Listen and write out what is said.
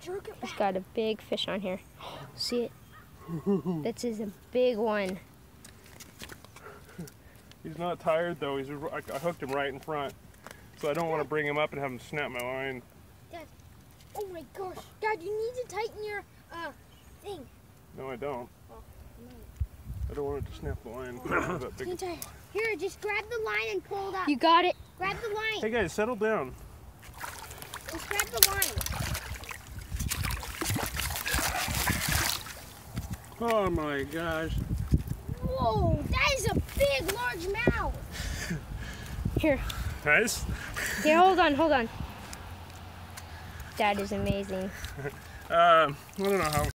jerk it back. He's got a big fish on here. See it? This is a big one. He's not tired though. I hooked him right in front, so I don't want to bring him up and have him snap my line. Dad, oh my gosh, Dad, you need to tighten your thing. No, I don't. Oh, I don't want it to snap the line. That big. Here, just grab the line and pull it up. You got it. Grab the line. Hey guys, settle down. Just grab the line. Oh my gosh. Whoa, that is a big, large mouth. Here. Nice. Here, hold on. That is amazing. I don't know how